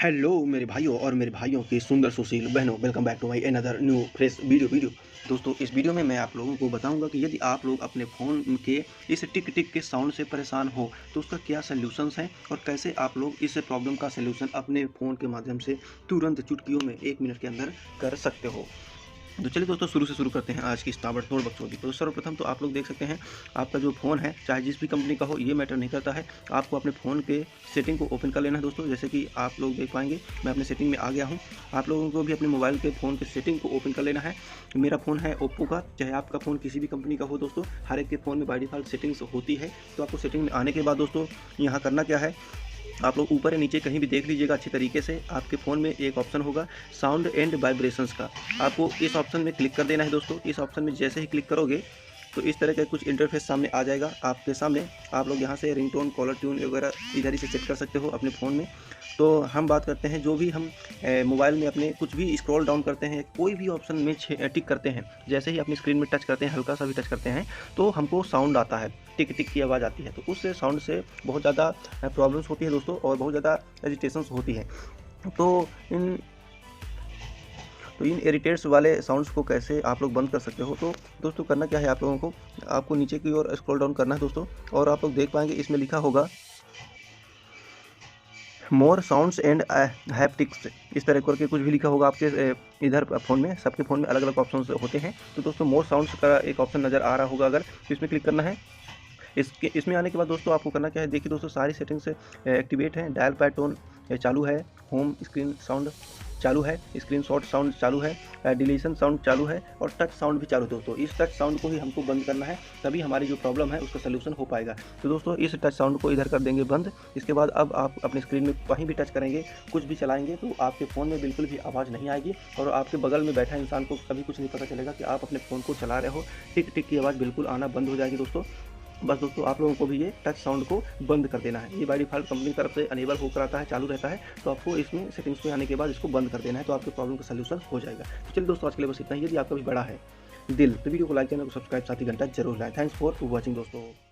Hello मेरे भाइयों और मेरे भाइयों की सुंदर सुशील बहनों, welcome back to my another new fresh video. दोस्तों, इस वीडियो में मैं आप लोगों को बताऊंगा कि यदि आप लोग अपने फ़ोन के इस टिक टिक के साउंड से परेशान हो तो उसका क्या सल्यूशंस है और कैसे आप लोग इस प्रॉब्लम का सल्यूशन अपने फ़ोन के माध्यम से तुरंत चुटकियों में 1 मिनट के अंदर कर सकते हो। तो चलिए दोस्तों, शुरू से शुरू करते हैं आज की इस ताबड़तोड़ बकचोदी। तो सर्वप्रथम तो आप लोग देख सकते हैं, आपका जो फ़ोन है चाहे जिस भी कंपनी का हो ये मैटर नहीं करता है। आपको अपने फ़ोन के सेटिंग को ओपन कर लेना है दोस्तों। जैसे कि आप लोग देख पाएंगे, मैं अपने सेटिंग में आ गया हूँ। आप लोगों को भी अपने मोबाइल के फ़ोन के सेटिंग को ओपन कर लेना है। मेरा फ़ोन है ओप्पो का, चाहे आपका फ़ोन किसी भी कंपनी का हो दोस्तों, हर एक के फ़ोन में बाय डिफ़ॉल्ट सेटिंग्स होती है। तो आपको सेटिंग में आने के बाद दोस्तों यहाँ करना क्या है, आप लोग ऊपर या नीचे कहीं भी देख लीजिएगा अच्छी तरीके से। आपके फ़ोन में एक ऑप्शन होगा साउंड एंड वाइब्रेशंस का, आपको इस ऑप्शन में क्लिक कर देना है दोस्तों। इस ऑप्शन में जैसे ही क्लिक करोगे तो इस तरह का कुछ इंटरफेस सामने आ जाएगा आपके सामने। आप लोग यहाँ से रिंगटोन, कॉलर ट्यून वगैरह इधर ही से सेट कर सकते हो अपने फ़ोन में। तो हम बात करते हैं, जो भी हम मोबाइल में अपने कुछ भी स्क्रॉल डाउन करते हैं, कोई भी ऑप्शन में टिक करते हैं, जैसे ही अपनी स्क्रीन में टच करते हैं, हल्का सा भी टच करते हैं तो हमको साउंड आता है, टिक टिक की आवाज़ आती है। तो उस साउंड से बहुत ज़्यादा प्रॉब्लम्स होती है दोस्तों और बहुत ज़्यादा एजिटेशंस होती है। तो इन इरिटेट्स वाले साउंड्स को कैसे आप लोग बंद कर सकते हो। तो दोस्तों करना क्या है, आप लोगों को आपको नीचे की ओर स्क्रॉल डाउन करना है दोस्तों, और आप लोग देख पाएंगे इसमें लिखा होगा मोर साउंड्स एंड हैप्टिक्स, इस तरह करके कुछ भी लिखा होगा आपके इधर फ़ोन में। सबके फ़ोन में अलग अलग ऑप्शन होते हैं। तो दोस्तों मोर साउंड्स का एक ऑप्शन नज़र आ रहा होगा अगर, तो इसमें क्लिक करना है। इसमें आने के बाद दोस्तों आपको करना क्या है, देखिए दोस्तों सारी सेटिंग्स एक्टिवेट हैं। डायल पैड टोन चालू है, होम स्क्रीन साउंड चालू है, स्क्रीन शॉट साउंड चालू है, डिलीशन साउंड चालू है और टच साउंड भी चालू है दोस्तों। इस टच साउंड को ही हमको बंद करना है, तभी हमारी जो प्रॉब्लम है उसका सलूशन हो पाएगा। तो दोस्तों इस टच साउंड को इधर कर देंगे बंद। इसके बाद अब आप अपनी स्क्रीन में कहीं भी टच करेंगे, कुछ भी चलाएंगे तो आपके फ़ोन में बिल्कुल भी आवाज़ नहीं आएगी और आपके बगल में बैठा इंसान को कभी कुछ नहीं पता चलेगा कि आप अपने फ़ोन को चला रहे हो। टिक टिक की आवाज़ बिल्कुल आना बंद हो जाएगी दोस्तों। बस दोस्तों आप लोगों को भी ये टच साउंड को बंद कर देना है। ये बाय डिफ़ॉल्ट कंपनी की तरफ से अनेबल होकर आता है, चालू रहता है। तो आपको इसमें सेटिंग्स में आने के बाद इसको बंद कर देना है, तो आपके प्रॉब्लम का सलूशन हो जाएगा। तो चलिए दोस्तों, आज के लिए बस इतना ही। यदि आपका भी बड़ा है दिल तो वीडियो को लाइक, चैनल को सब्सक्राइब, साथ ही घंटा जरूर लाएं। थैंक्स फॉर वॉचिंग दोस्तों।